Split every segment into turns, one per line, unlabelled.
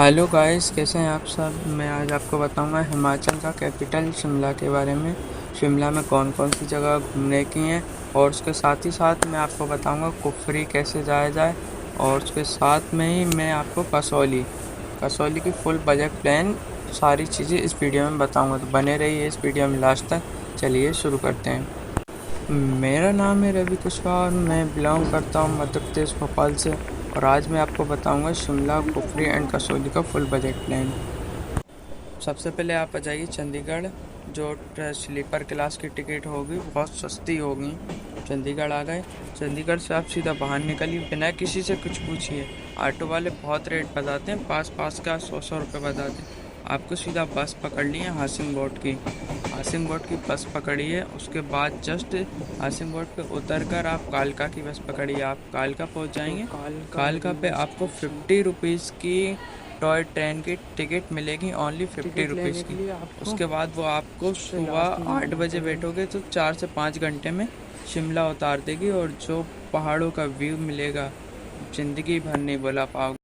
Hello guys, कैसे हैं आप सब। मैं आज आपको बताऊंगा हिमाचल का कैपिटल शिमला के बारे में। शिमला में कौन कौन सी जगह घूमने की हैं, और उसके साथ ही साथ मैं आपको बताऊंगा कुफरी कैसे जाया जाए। और उसके साथ में ही मैं आपको कसौली कसौली की फुल बजट प्लान सारी चीज़ें इस वीडियो में बताऊंगा, तो बने रहिए इस वीडियो में लास्ट तक। चलिए शुरू करते हैं। मेरा नाम है रवि कुशवाहा और मैं बिलोंग करता हूँ मध्य प्रदेश भोपाल से। और आज मैं आपको बताऊंगा शिमला, कुफरी एंड कसौली का फुल बजट प्लान। सबसे पहले आप आ जाइए चंडीगढ़। जो स्लीपर क्लास की टिकट होगी बहुत सस्ती होगी। चंडीगढ़ आ गए। चंडीगढ़ से आप सीधा बाहर निकलिए, बिना किसी से कुछ पूछिए। ऑटो वाले बहुत रेट बताते हैं, पास पास का 100 रुपये बताते हैं। आपको सीधा बस पकड़नी है हासिंग बोट की। हासिंग बोट की बस पकड़िए, उसके बाद जस्ट हासिंग बोट पे उतर कर आप कालका की बस पकड़िए। आप कालका पहुंच जाएंगे। कालका पे आपको 50 रुपीज़ की टॉय ट्रेन की टिकट मिलेगी, ओनली 50 रुपीज़ की। उसके बाद वो आपको सुबह 8 बजे बैठोगे तो 4 से 5 घंटे में शिमला उतार देगी। और जो पहाड़ों का व्यू मिलेगा, ज़िंदगी भर नहीं भुला पाओगे।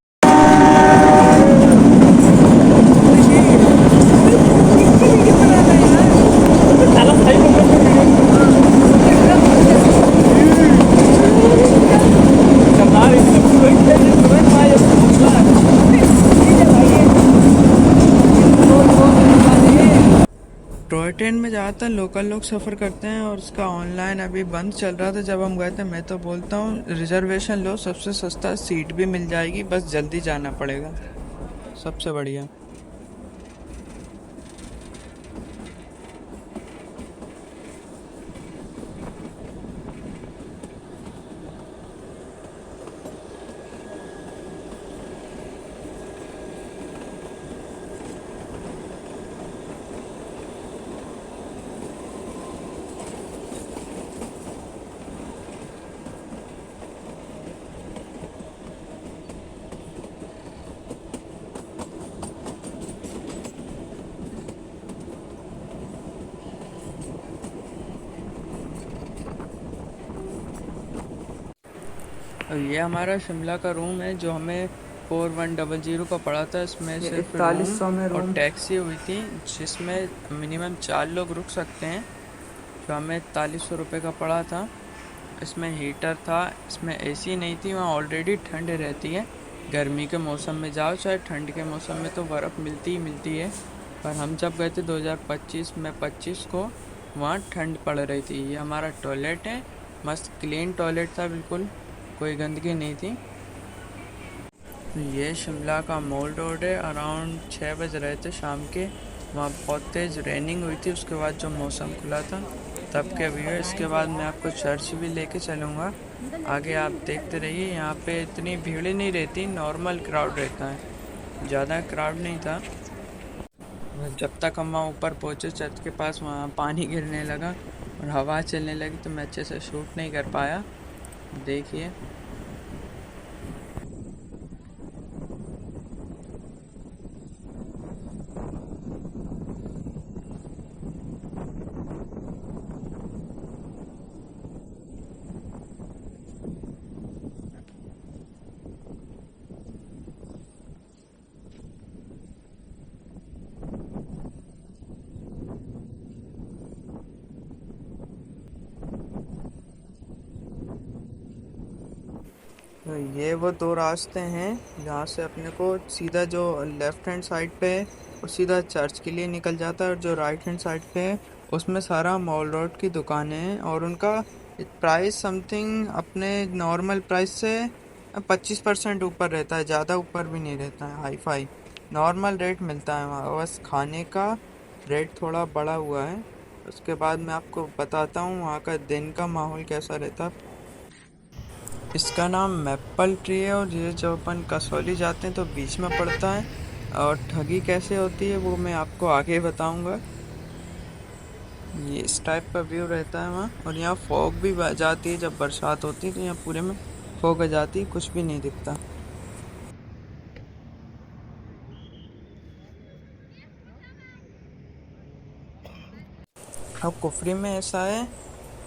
टॉय ट्रेन में ज़्यादातर लोकल लोग सफ़र करते हैं, और इसका ऑनलाइन अभी बंद चल रहा था जब हम गए थे। मैं तो बोलता हूँ रिजर्वेशन लो, सबसे सस्ता सीट भी मिल जाएगी, बस जल्दी जाना पड़ेगा। सबसे बढ़िया। और ये हमारा शिमला का रूम है जो हमें 4100 का पड़ा था। इसमें सिर्फ
4100 में
रूम और
रूम।
टैक्सी हुई थी, जिसमें मिनिमम 4 लोग रुक सकते हैं, जो हमें 4100 रुपये का पड़ा था। इसमें हीटर था, इसमें एसी नहीं थी। वहाँ ऑलरेडी ठंड रहती है। गर्मी के मौसम में जाओ चाहे ठंड के मौसम में, तो बर्फ़ मिलती ही मिलती है। पर हम जब गए थे 2025 में 25 को, वहाँ ठंड पड़ रही थी। ये हमारा टॉयलेट है, मस्त क्लीन टॉयलेट था, बिल्कुल कोई गंदगी नहीं थी। ये शिमला का मॉल रोड है। अराउंड 6 बज रहे थे शाम के। वहाँ बहुत तेज़ रेनिंग हुई थी, उसके बाद जो मौसम खुला था तब के व्यू है। इसके बाद मैं आपको चर्च भी लेके चलूँगा। आगे आप देखते रहिए। यहाँ पे इतनी भीड़ नहीं रहती, नॉर्मल क्राउड रहता है, ज़्यादा क्राउड नहीं था। जब तक हम वहाँ ऊपर पहुँचे चर्च के पास, वहाँ पानी गिरने लगा और हवा चलने लगी, तो मैं अच्छे से शूट नहीं कर पाया। देखिए। तो ये वो दो रास्ते हैं जहाँ से अपने को सीधा, जो लेफ़्ट हैंड साइड पे है वो सीधा चर्च के लिए निकल जाता है, और जो राइट हैंड साइड पे है उसमें सारा मॉल रोड की दुकानें हैं। और उनका प्राइस समथिंग अपने नॉर्मल प्राइस से 25% ऊपर रहता है, ज़्यादा ऊपर भी नहीं रहता है। हाई फाई नॉर्मल रेट मिलता है वहाँ, बस खाने का रेट थोड़ा बढ़ा हुआ है। उसके बाद मैं आपको बताता हूँ वहाँ का दिन का माहौल कैसा रहता है। इसका नाम मैपल ट्री है, और ये जब अपन कसौली जाते हैं तो बीच में पड़ता है। और ठगी कैसे होती है वो मैं आपको आगे बताऊंगा। ये इस टाइप का व्यू रहता है वहाँ। और यहाँ फॉग भी जाती है, जब बरसात होती है तो यहाँ पूरे में फॉग आ जाती है, कुछ भी नहीं दिखता। अब कुफरी में ऐसा है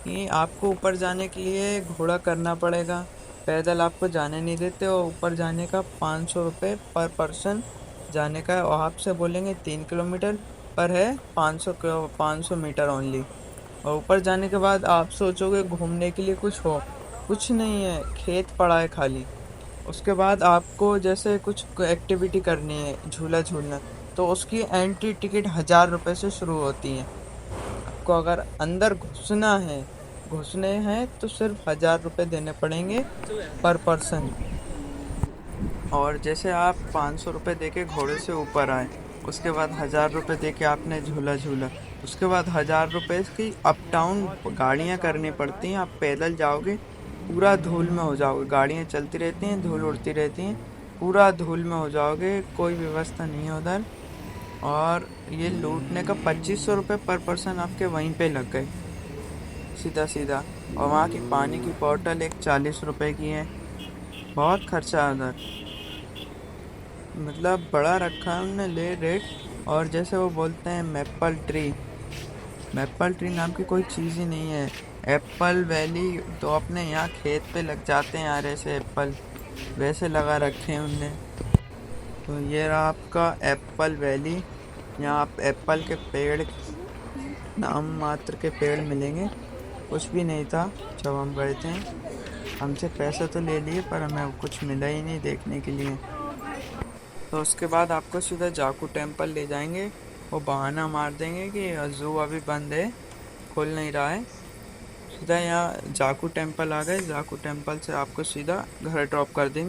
कि आपको ऊपर जाने के लिए घोड़ा करना पड़ेगा। पैदल आपको जाने नहीं देते, और ऊपर जाने का 500 रुपये पर पर्सन जाने का है और आपसे बोलेंगे 3 किलोमीटर पर है 500 मीटर ओनली। और ऊपर जाने के बाद आप सोचोगे घूमने के लिए कुछ हो, कुछ नहीं है, खेत पड़ा है खाली। उसके बाद आपको जैसे कुछ एक्टिविटी करनी है, झूला झूलना, तो उसकी एंट्री टिकट 1000 रुपये से शुरू होती है। आपको अगर अंदर घुसने हैं तो सिर्फ 1000 रुपये देने पड़ेंगे पर पर्सन। और जैसे आप 500 रुपये दे के घोड़े से ऊपर आए, उसके बाद 1000 रुपये दे के आपने झूला झूला, उसके बाद 1000 रुपये की अप डाउन गाड़ियाँ करनी पड़ती हैं। आप पैदल जाओगे पूरा धूल में हो जाओगे, गाड़ियाँ चलती रहती हैं, धूल उड़ती रहती हैं, पूरा धूल में हो जाओगे, कोई व्यवस्था नहीं है उधर। और ये लूटने का 2500 रुपये पर पर्सन आपके वहीं पे लग गए सीधा सीधा। और वहाँ की पानी की बोतल एक 40 रुपये की है, बहुत खर्चा है उधर, मतलब बड़ा रखा है उनने ले रेट। और जैसे वो बोलते हैं मैपल ट्री नाम की कोई चीज़ ही नहीं है। एप्पल वैली तो अपने यहाँ खेत पे लग जाते हैं यार, ऐसे एप्पल वैसे लगा रखे हैं उनने। तो ये रहा आपका एप्पल वैली। यहाँ आप एप्पल के पेड़, नाम मात्र के पेड़ मिलेंगे, कुछ भी नहीं था जब हम गए थे। हमसे पैसे तो ले लिए पर हमें कुछ मिला ही नहीं देखने के लिए। तो उसके बाद आपको सीधा जाकू टेम्पल ले जाएंगे। वो बहाना मार देंगे कि ज़ू अभी बंद है, खुल नहीं रहा है। सीधा यहाँ जाकू टेम्पल आ गए, जाकू टेम्पल से आपको सीधा घर ड्रॉप कर देंगे।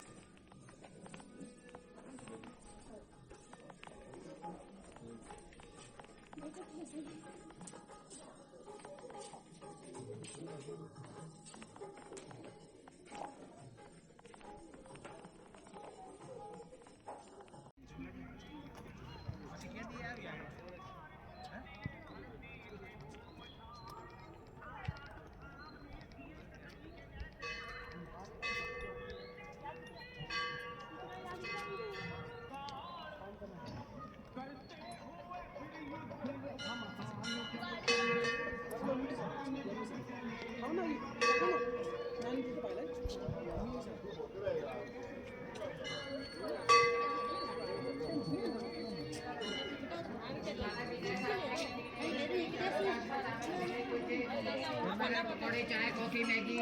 पकौड़े, चाय, कॉफी, मैगी,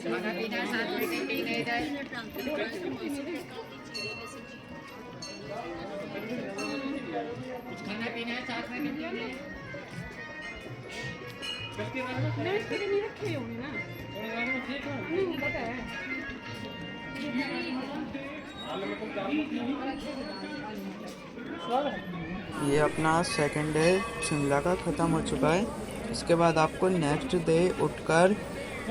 खाना पीना साथ में कैंटीन है इधर। कुछ खाना पीना है साथ में कैंटीन है। नहीं रखे होंगे ना, नहीं पता है।
ये अपना सेकंड डे शिमला का ख़त्म हो चुका है। इसके बाद आपको नेक्स्ट डे उठकर,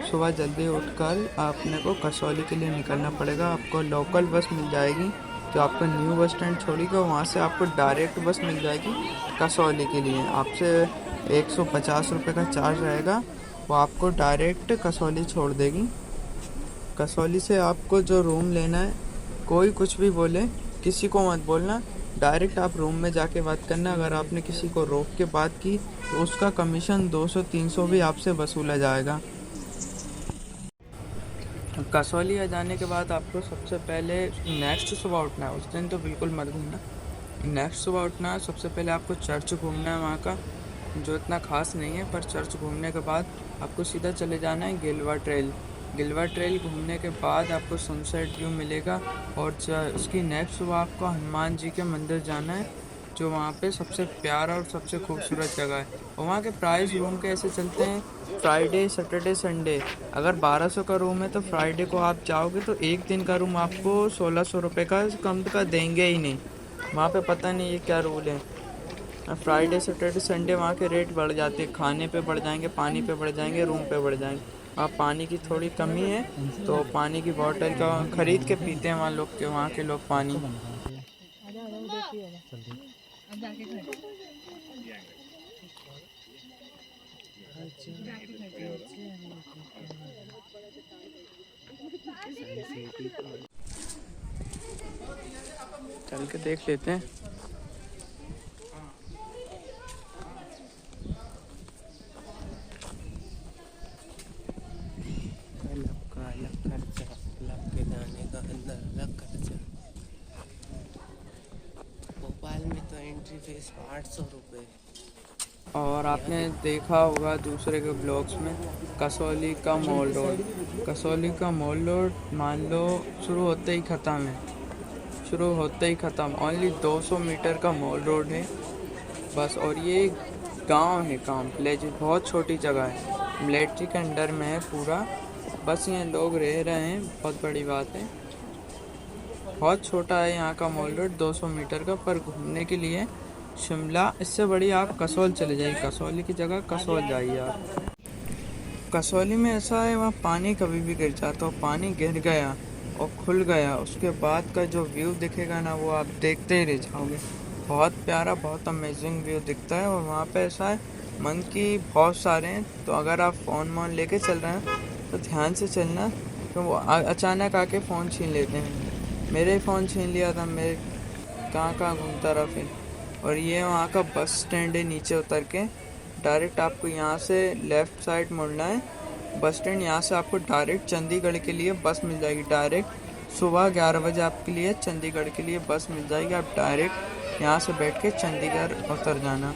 सुबह जल्दी उठकर आपने को कसौली के लिए निकलना पड़ेगा। आपको लोकल बस मिल जाएगी जो आपको न्यू बस स्टैंड छोड़ेगा, वहाँ से आपको डायरेक्ट बस मिल जाएगी कसौली के लिए। आपसे 150 रुपये का चार्ज रहेगा, वो आपको डायरेक्ट कसौली छोड़ देगी। कसौली से आपको जो रूम लेना है, कोई कुछ भी बोले किसी को मत बोलना, डायरेक्ट आप रूम में जाके बात करना। अगर आपने किसी को रोक के बात की तो उसका कमीशन 200-300 भी आपसे वसूला जाएगा। कसौली आ जाने के बाद आपको सबसे पहले नेक्स्ट सुबह उठना है, उस दिन तो बिल्कुल मत घूमना। नेक्स्ट सुबह उठना है, सबसे पहले आपको चर्च घूमना है वहाँ का, जो इतना खास नहीं है, पर चर्च घूमने के बाद आपको सीधा चले जाना है गिलवा ट्रेल घूमने के बाद आपको सनसेट व्यू मिलेगा। और उसकी नेक्स्ट सुबह आपको हनुमान जी के मंदिर जाना है, जो वहाँ पे सबसे प्यारा और सबसे खूबसूरत जगह है। और वहाँ के प्राइस रूम के ऐसे चलते हैं, फ्राइडे सैटरडे संडे अगर 1200 का रूम है तो फ्राइडे को आप जाओगे तो एक दिन का रूम आपको 1600 रुपये का कम का देंगे ही नहीं। वहाँ पे पता नहीं ये क्या रूल है। फ्राइडे सैटरडे संडे वहाँ के रेट बढ़ जाते हैं, खाने पे बढ़ जाएंगे, पानी पे बढ़ जाएंगे, रूम पे बढ़ जाएंगे। अब पानी की थोड़ी कमी है तो पानी की बोतल का खरीद के पीते हैं वहाँ के लोग पानी। चल के देख लेते हैं।
एंट्री फीस 800 रुपये।
और आपने देखा होगा दूसरे के ब्लॉग्स में कसौली का मॉल रोड। कसौली का मॉल रोड मान लो शुरू होते ही ख़त्म है, शुरू होते ही ख़त्म। ओनली 200 मीटर का मॉल रोड है बस। और ये गांव है, गांव विलेज, बहुत छोटी जगह है, मिलिट्री के अंडर में है पूरा। बस यहाँ लोग रह रहे हैं, बहुत बड़ी बात है। बहुत छोटा है यहाँ का मॉल रोड, 200 मीटर का। पर घूमने के लिए शिमला, इससे बड़ी आप कसौल चले जाइए, कसौली की जगह कसौल जाइए आप। कसौली में ऐसा है, वहाँ पानी कभी भी गिर जाता, तो पानी गिर गया और खुल गया, उसके बाद का जो व्यू दिखेगा ना, वो आप देखते ही रह जाओगे। बहुत प्यारा, बहुत अमेजिंग व्यू दिखता है। और वहाँ पे ऐसा है, मंकी बहुत सारे हैं, तो अगर आप फ़ोन वोन लेके चल रहे हैं तो ध्यान से चलना, तो वो अचानक आके फ़ोन छीन लेते हैं। मेरे फ़ोन छीन लिया था, मेरे कहाँ कहाँ घूमता रहा फिर। और ये वहाँ का बस स्टैंड है, नीचे उतर के डायरेक्ट आपको यहाँ से लेफ़्ट साइड मुड़ना है। बस स्टैंड, यहाँ से आपको डायरेक्ट चंडीगढ़ के लिए बस मिल जाएगी। डायरेक्ट सुबह 11 बजे आपके लिए चंडीगढ़ के लिए बस मिल जाएगी। आप डायरेक्ट यहाँ से बैठ के चंडीगढ़ उतर जाना।